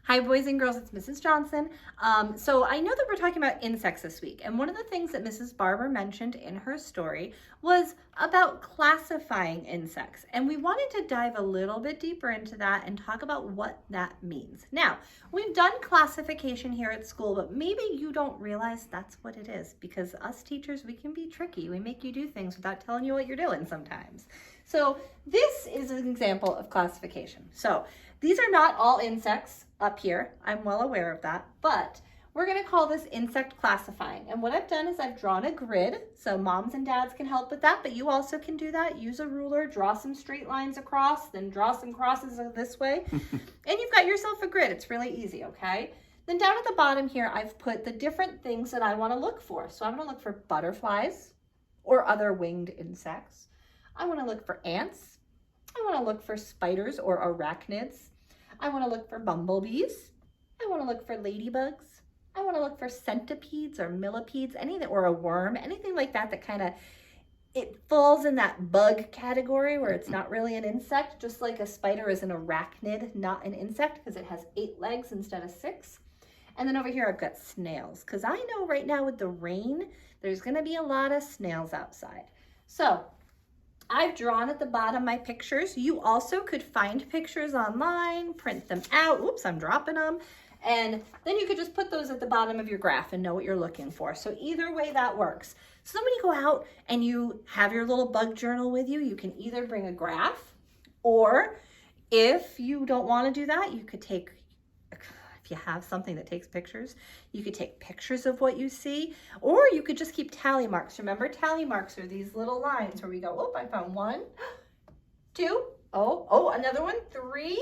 Hi, boys and girls, it's Mrs. Johnson. So I know that we're talking about insects this week, and one of the things that Mrs. Barber mentioned in her story was about classifying insects, and we wanted to dive a little bit deeper into that and talk about what that means. Now, we've done classification here at school, but maybe you don't realize that's what it is, because us teachers, we can be tricky. We make you do things without telling you what you're doing sometimes. So this is an example of classification. So these are not all insects up here. I'm well aware of that, but we're going to call this insect classifying. And what I've done is I've drawn a grid, so moms and dads can help with that, but you also can do that. Use a ruler, draw some straight lines across, then draw some crosses this way, and you've got yourself a grid. It's really easy, okay? Then down at the bottom here, I've put the different things that I want to look for. So I'm going to look for butterflies or other winged insects. I want to look for ants. I want to look for spiders or arachnids. I want to look for bumblebees. I want to look for ladybugs. I want to look for centipedes or millipedes, anything, or a worm, anything like that that kind of, it falls in that bug category where it's not really an insect, just like a spider is an arachnid, not an insect, because it has 8 legs instead of 6. And then over here I've got snails, because I know right now with the rain, there's going to be a lot of snails outside. So I've drawn at the bottom my pictures. You also could find pictures online, print them out. Oops, I'm dropping them. And then you could just put those at the bottom of your graph and know what you're looking for. So either way that works. So then when you go out and you have your little bug journal with you, you can either bring a graph, or if you don't want to do that, you could take, if you have something that takes pictures, you could take pictures of what you see, or you could just keep tally marks. Remember, tally marks are these little lines where we go, oh, I found 1, 2, oh, another one, 3,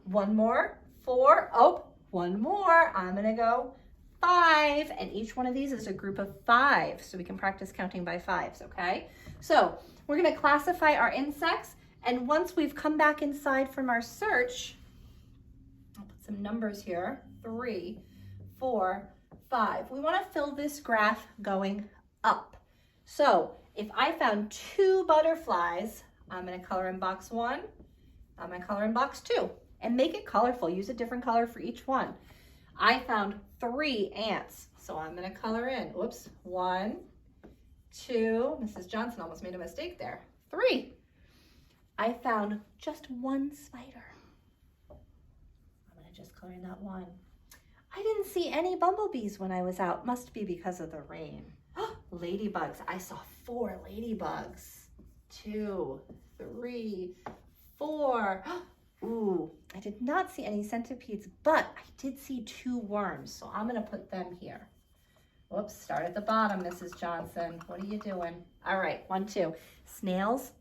one more, 4, oh, one more, I'm gonna go 5, and each one of these is a group of 5, so we can practice counting by 5s, okay? So we're gonna classify our insects, and once we've come back inside from our search, I'll put some numbers here, 3, 4, 5. We want to fill this graph going up. So if I found 2 butterflies, I'm going to color in box 1, I'm going to color in box 2, and make it colorful. Use a different color for each one. I found 3 ants, so I'm going to color in, whoops, 1, 2, Mrs. Johnson almost made a mistake there, 3. I found just 1 spider. Just coloring that 1. I didn't see any bumblebees when I was out. Must be because of the rain. Ladybugs. I saw 4 ladybugs. 2, 3, 4. Ooh, I did not see any centipedes, but I did see 2 worms. So I'm going to put them here. Whoops, start at the bottom, Mrs. Johnson. What are you doing? All right, 1, 2. Snails.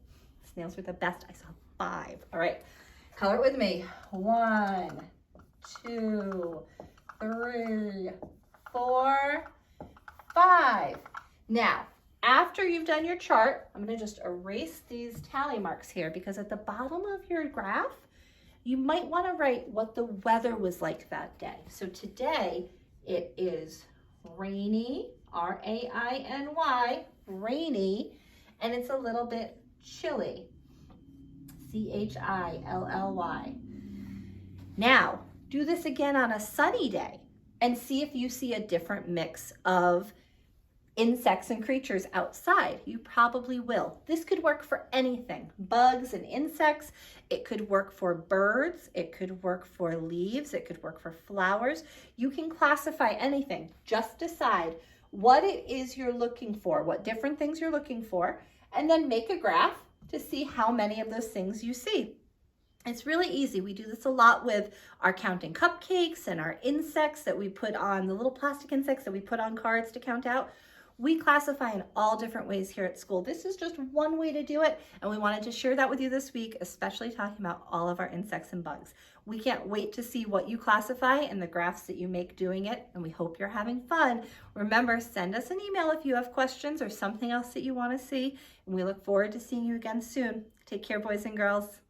Snails are the best. I saw 5. All right, color it with me. 1, 2, 3, 4, 5. Now, after you've done your chart, I'm going to just erase these tally marks here, because at the bottom of your graph, you might want to write what the weather was like that day. So today it is rainy, R-A-I-N-Y, rainy, and it's a little bit chilly, C-H-I-L-L-Y. Now, do this again on a sunny day and see if you see a different mix of insects and creatures outside. You probably will. This could work for anything, bugs and insects. It could work for birds. It could work for leaves. It could work for flowers. You can classify anything. Just decide what it is you're looking for, what different things you're looking for, and then make a graph to see how many of those things you see. It's really easy. We do this a lot with our counting cupcakes and our insects that we put on, the little plastic insects that we put on cards to count out. We classify in all different ways here at school. This is just one way to do it, and we wanted to share that with you this week, especially talking about all of our insects and bugs. We can't wait to see what you classify and the graphs that you make doing it, and we hope you're having fun. Remember, send us an email if you have questions or something else that you want to see, and we look forward to seeing you again soon. Take care, boys and girls.